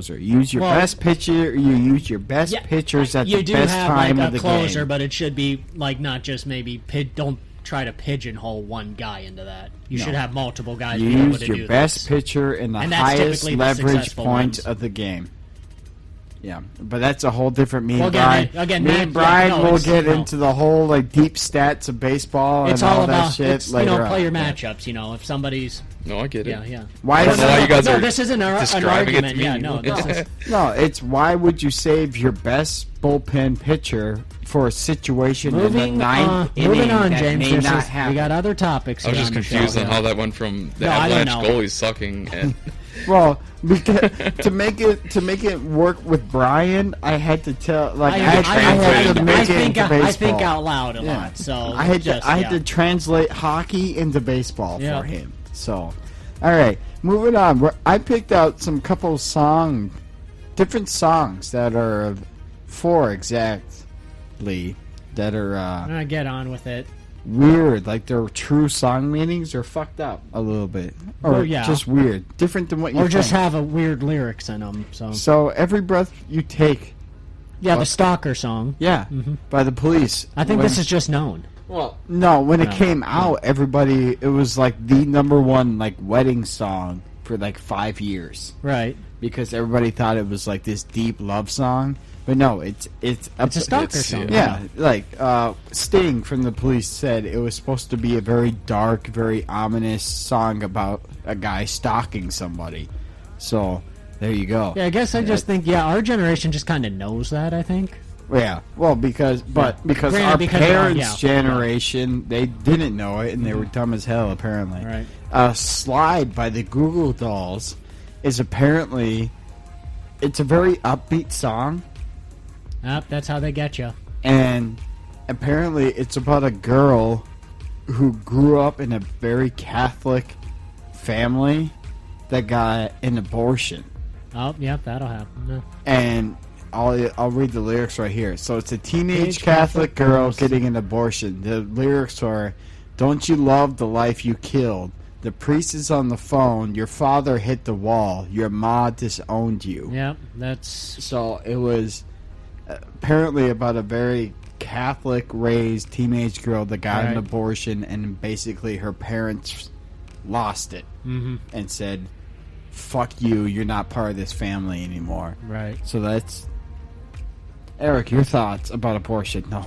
closer. Use your best pitcher. You use your best pitchers at the best time of the game. You do have a closer, but it should be not just maybe don't try to pigeonhole one guy into that. You should have multiple guys. Use your best pitcher in the highest leverage point of the game. Yeah, but that's a whole different me and Brian. Me and Brian will get into the whole deep stats of baseball and all that shit later. Play your matchups. If somebody's. No, I get it. Yeah. Why you guys are this isn't an argument. It's why would you save your best bullpen pitcher for a situation in the ninth inning moving on, that James. may not happen? We got other topipics. I was just confused on how that went from the Avalanche goalies sucking and. Well, because to make it work with Brian, I had to tell I had to make it into baseball. I think out loud a lot, so I had to translate hockey into baseball for him. So, all right, moving on. I picked out couple different songs that are that are get on with it. Weird, like their true song meanings are fucked up a little bit, or just weird, different than what you. Or just have a weird lyrics in them. So every breath you take. Yeah, the Stalker song. Yeah, by the Police. I think this is just known. Well, no, when it came out, everybody it was like the #1 wedding song for 5 years. Right. Because everybody thought it was this deep love song. But no, it's a stalker song. Yeah, Sting from the Police said it was supposed to be a very dark, very ominous song about a guy stalking somebody. So there you go. Yeah, I guess I just think our generation just kind of knows that. I think. Yeah, well, because our parents' generation they didn't know it and they were dumb as hell apparently. Right. Slide by the Google Dolls is apparently it's a very upbeat song. That's how they get you. And apparently it's about a girl who grew up in a very Catholic family that got an abortion. Oh, yep, that'll happen. Yeah. And I'll read the lyrics right here. So it's a teenage Catholic girl getting an abortion. The lyrics are, "Don't you love the life you killed? The priest is on the phone. Your father hit the wall. Your ma disowned you." Yep, that's... So it was... apparently about a very Catholic-raised teenage girl that got an abortion, and basically her parents lost it and said, "Fuck you, you're not part of this family anymore." Right. So that's... Eric, your thoughts about abortion? No,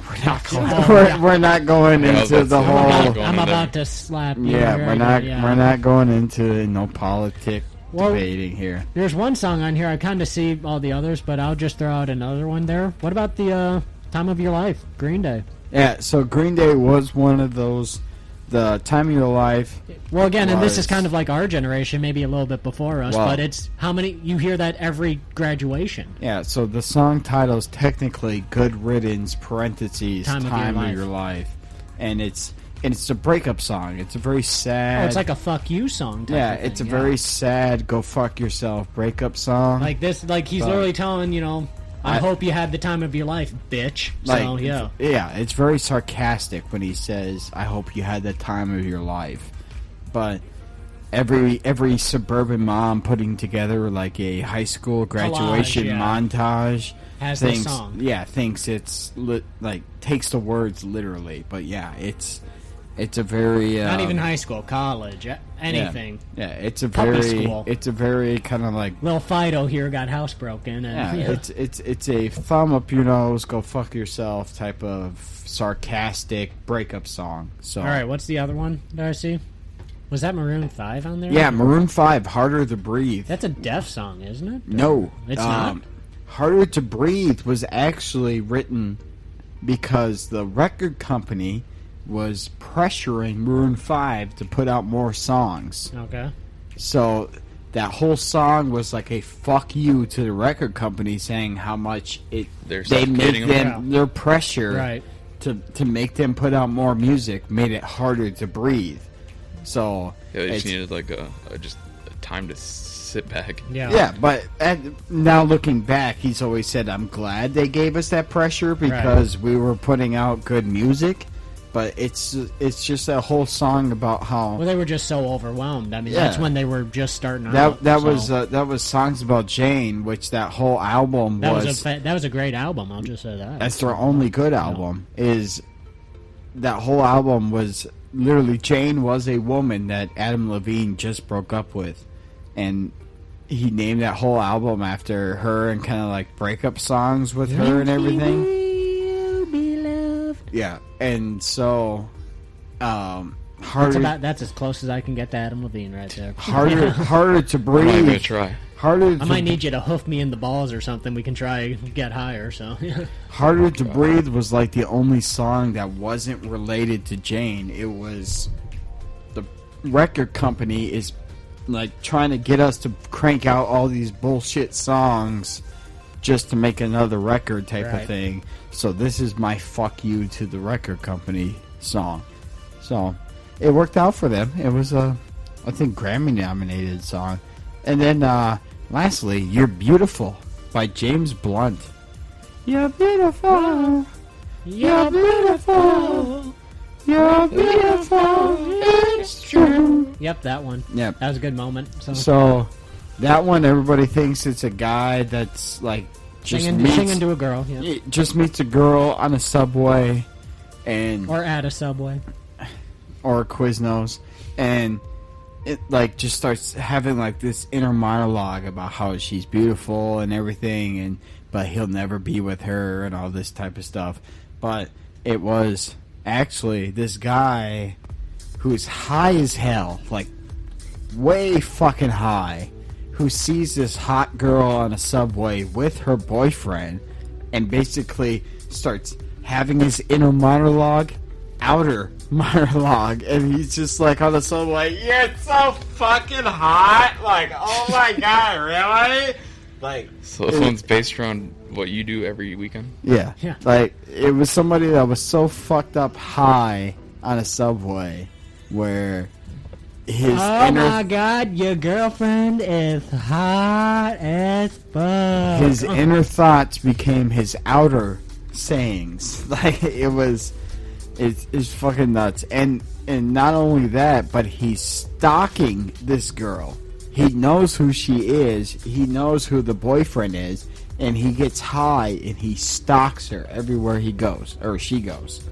we're not going into the whole... I'm about to slap you. Yeah, we're not going into no politics. Debating here. There's one song on here. I kind of see all the others, but I'll just throw out another one there. What about the Time of Your Life, Green Day? Yeah, so Green Day was one of those, the Time of Your Life. Well, again, and this is kind of like our generation, maybe a little bit before us, but it's how many, you hear that every graduation. Yeah, so the song title is technically Good Riddance, parentheses, Time of Your Life. And it's a breakup song. It's a very sad... Oh, it's like a fuck you song type of thing. It's a very sad, go fuck yourself breakup song. Like this, he's literally telling, I hope you had the time of your life, bitch. So, yeah. Yeah, it's very sarcastic when he says, I hope you had the time of your life. But every suburban mom putting together a high school graduation montage has the song. Yeah, thinks it's takes the words literally. But yeah, it's a very not even high school, college, anything. Yeah, it's a very kind of Lil Fido here got housebroken. It's a thumb up your nose, go fuck yourself type of sarcastic breakup song. So all right, what's the other one that I see? Was that Maroon 5 on there? Yeah, Maroon 5, Harder to Breathe. That's a deaf song, isn't it? No, it's not. Harder to Breathe was actually written because the record company was pressuring Maroon 5 to put out more songs. Okay. So that whole song was like a fuck you to the record company, saying how much they make them their pressure to make them put out more music made it harder to breathe. So they just needed just a time to sit back. Yeah, but now looking back, he's always said, "I'm glad they gave us that pressure because we were putting out good music." But it's just a whole song about how... Well, they were just so overwhelmed. I mean, that's when they were just starting out. That was songs about Jane, which that whole album was... That was a great album, I'll just say that. That's their only good album, is... That whole album was... Literally, Jane was a woman that Adam Levine just broke up with. And he named that whole album after her and kind of like breakup songs with her and everything. Yeah, and so that's as close as I can get to Adam Levine right there. Harder to breathe. I'm gonna try. I might need you to hoof me in the balls or something. We can try get higher. So Harder to Breathe was like the only song that wasn't related to Jane. It was the record company is like trying to get us to crank out all these bullshit songs just to make another record type of thing. So this is my fuck you to the record company song. So it worked out for them. It was I think Grammy nominated song. And then lastly, You're Beautiful by James Blunt. You're beautiful. You're beautiful. You're beautiful. It's true. Yep, that one. Yep. That was a good moment. So that one, everybody thinks it's a guy that's like singing to a girl. Yeah. Just meets a girl on a subway, or at a subway, or Quiznos, and it like just starts having like this inner monologue about how she's beautiful and everything, but he'll never be with her and all this type of stuff. But it was actually this guy who's high as hell, like way fucking high, who sees this hot girl on a subway with her boyfriend and basically starts having his inner monologue, outer monologue, and he's just like on the subway, you're so fucking hot, like, oh my god, really? Like, so this one's based around what you do every weekend? Yeah. Like, it was somebody that was so fucked up high on a subway where my god, your girlfriend is hot as fuck. His inner thoughts became his outer sayings. Like, it's fucking nuts. And not only that, but he's stalking this girl. He knows who she is. He knows who the boyfriend is. And he gets high and he stalks her everywhere he goes, or she goes.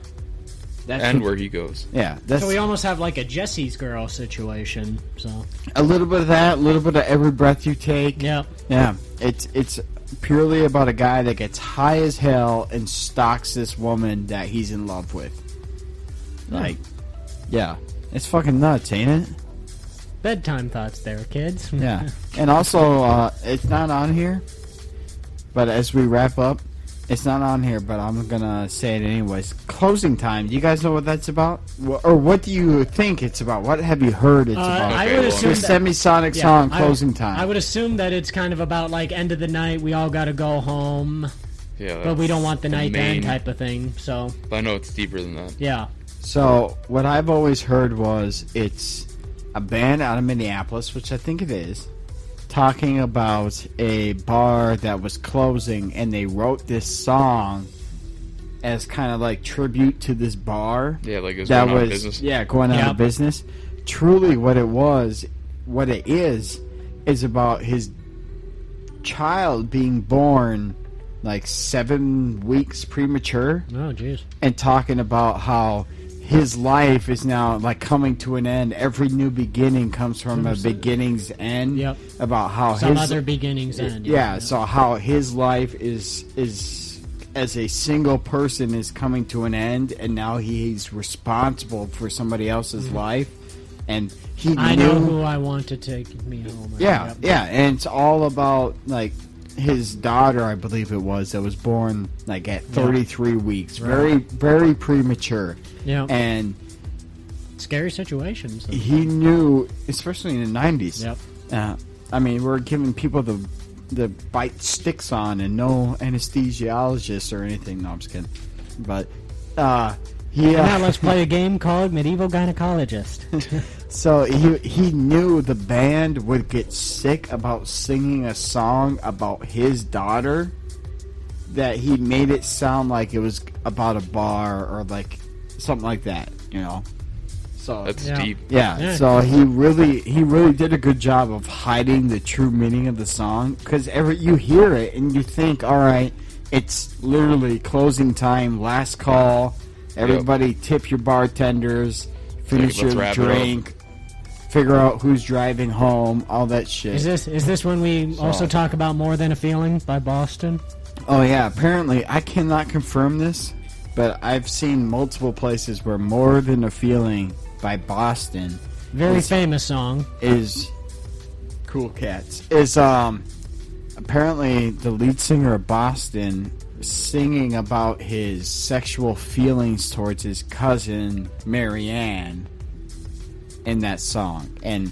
Where he goes. Yeah. So we almost have like a Jesse's Girl situation. So a little bit of that, a little bit of Every Breath You Take. Yep. Yeah. It's purely about a guy that gets high as hell and stalks this woman that he's in love with. Like, yeah. It's fucking nuts, ain't it? Bedtime thoughts there, kids. Yeah. And also, it's not on here, but as we wrap up, it's not on here, but I'm gonna say it anyways. Closing Time. Do you guys know what that's about? Or what do you think it's about? What have you heard it's about? I would assume the Semisonic song, Closing Time. I would assume that it's kind of about, like, end of the night, we all gotta go home. Yeah. But we don't want the night to end type of thing, so. But I know it's deeper than that. Yeah. So, what I've always heard was it's a band out of Minneapolis, which I think it is, talking about a bar that was closing, and they wrote this song as kind of like tribute to this bar. Yeah, like it was going out of business. Yeah, going out of business. Truly, what it is about his child being born like 7 weeks premature. Oh, jeez. And talking about how his life is now like coming to an end. Every new beginning comes from a beginning's end. Yep. About how some other beginning's end. Yeah. So how his life is as a single person is coming to an end, and now he's responsible for somebody else's life, and I know who I want to take me home. Yeah. And it's all about like his daughter, I believe it was, that was born like at 33 weeks, very, very premature. Yeah, and scary situations. He knew, especially in the 90s. Yep. I mean, we're giving people the bite sticks on, and no anesthesiologist or anything. No, I'm just kidding. But now let's play a game called Medieval Gynecologist. So he knew the band would get sick about singing a song about his daughter, that he made it sound like it was about a bar or like something like that, you know. So That's deep. Yeah, so he really did a good job of hiding the true meaning of the song, because you hear it and you think, all right, it's literally closing time, last call, everybody tip your bartenders, finish your drink, figure out who's driving home, all that shit. Is this when we also talk about More Than a Feeling by Boston? Oh yeah, apparently I cannot confirm this, but I've seen multiple places where More Than a Feeling by Boston, very famous song, is Cool Cats, is apparently the lead singer of Boston singing about his sexual feelings towards his cousin Marianne in that song. And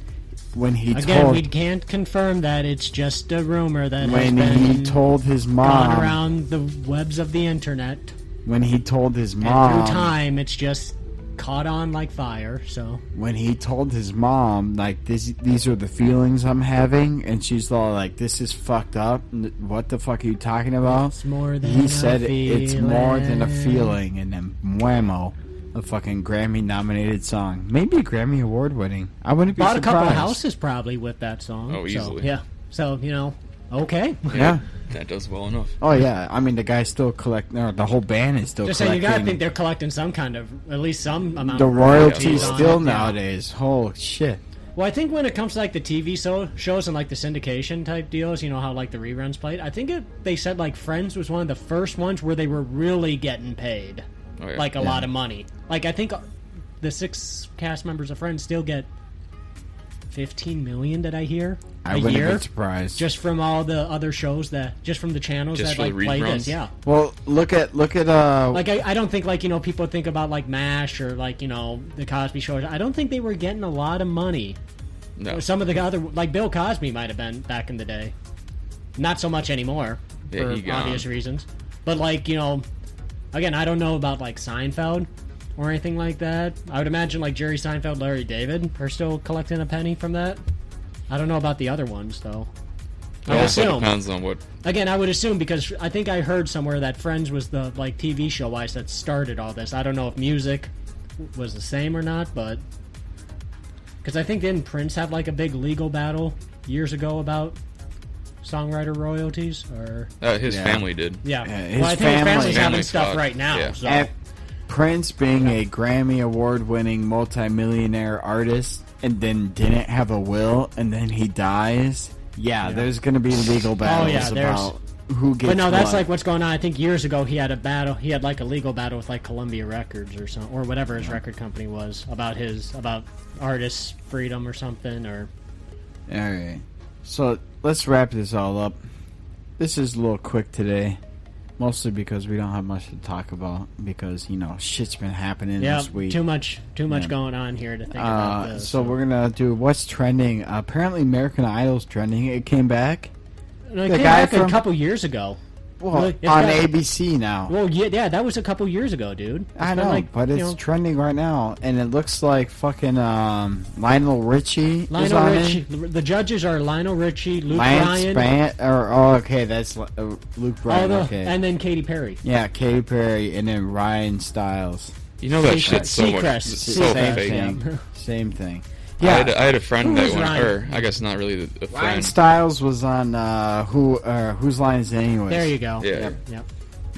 when he we can't confirm that, it's just a rumor that when has been he told his mom gone around the webs of the internet. When he told his mom, and through time, it's just caught on like fire. So when he told his mom, like, these are the feelings I'm having, and she's all like, this is fucked up, what the fuck are you talking about? It's more than he said it's more than a feeling, and then whammo, a fucking Grammy nominated song, maybe a Grammy award winning. I wouldn't be surprised. Bought a couple houses probably with that song. Oh, easily. So, yeah, so okay. Yeah. That does well enough. Oh yeah, I mean the guy's still collecting. The whole band is still just collecting. So you gotta think they're collecting some kind of, at least some amount. The of royalties still nowadays. Holy shit. Well, I think when it comes to like the TV shows and like the syndication type deals, you know how like the reruns played. I think they said like Friends was one of the first ones where they were really getting paid, like a lot of money. Like I think the 6 cast members of Friends still get $15 million. Did I hear? I wouldn't be surprised. Just from all the other shows just from the channels just that like play this, yeah. Well, look at like I don't think like people think about like MASH or like the Cosby Show. I don't think they were getting a lot of money. No. Some of the other like Bill Cosby might have been back in the day. Not so much anymore for obvious reasons. But like again, I don't know about like Seinfeld or anything like that. I would imagine like Jerry Seinfeld, Larry David are still collecting a penny from that. I don't know about the other ones though. I would assume. Depends on what. Again, I would assume because I think I heard somewhere that Friends was the like TV show wise that started all this. I don't know if music was the same or not, but because I think didn't Prince have like a big legal battle years ago about songwriter royalties or his family did. Yeah, his well, I think his family's having family stuff right now. Yeah. So. Prince being a Grammy award-winning multimillionaire artist and then didn't have a will and then he dies. Yeah, there's going to be legal battles about who gets. But no, that's what. like what's going on. I think years ago he had a battle. He had like a legal battle with like Columbia Records or something, or whatever his record company was about artist freedom or something. Or all right, so let's wrap this all up. This is a little quick today. Mostly because we don't have much to talk about because, shit's been happening this week. Too much going on here to think about this. So we're going to do what's trending. Apparently American Idol's trending. It came back. No, it came back a couple years ago. Well, on ABC now. Well, yeah, that was a couple years ago, dude. I know, but it's trending right now, and it looks like fucking Lionel Richie is on it. The judges are Lionel Richie, Luke Bryan. Okay, that's Luke Bryan, okay. And then Katy Perry. Yeah, Katy Perry, and then Ryan Stiles. You know that shit's so much. So fake. Same thing. Yeah, I had a friend that went, or I guess not really a friend. Ryan Stiles was on Whose Line Is It Anyway? There you go. Yeah. Yep.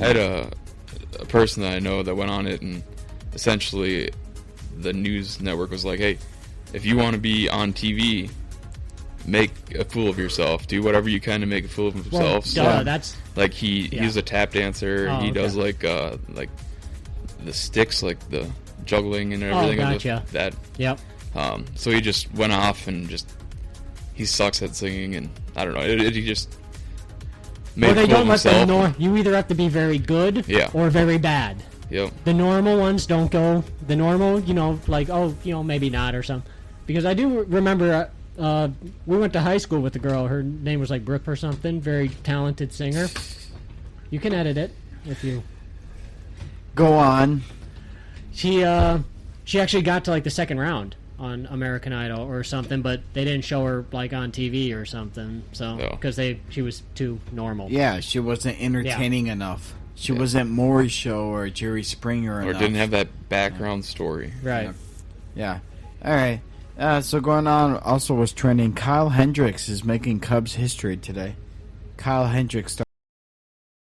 I had a person that I know that went on it, and essentially the news network was like, hey, if you want to be on TV, make a fool of yourself. Do whatever you can to make a fool of himself. That's like he's a tap dancer. He does like the sticks, like the juggling and everything. Gotcha. That. Yep. So he just went off and he sucks at singing, and I don't know. He just made a fool of himself. You either have to be very good or very bad. Yep. The normal ones don't go. The normal, maybe not or something. Because I do remember we went to high school with a girl. Her name was like Brooke or something. Very talented singer. You can edit it if you go on. She actually got to like the second round on American Idol or something, but they didn't show her like on TV or something. So because she was too normal. Yeah, she wasn't entertaining enough. She wasn't Maury's show or Jerry Springer or enough. didn't have that background story. Right. Yeah. All right. So going on also was trending. Kyle Hendricks is making Cubs history today. Kyle Hendricks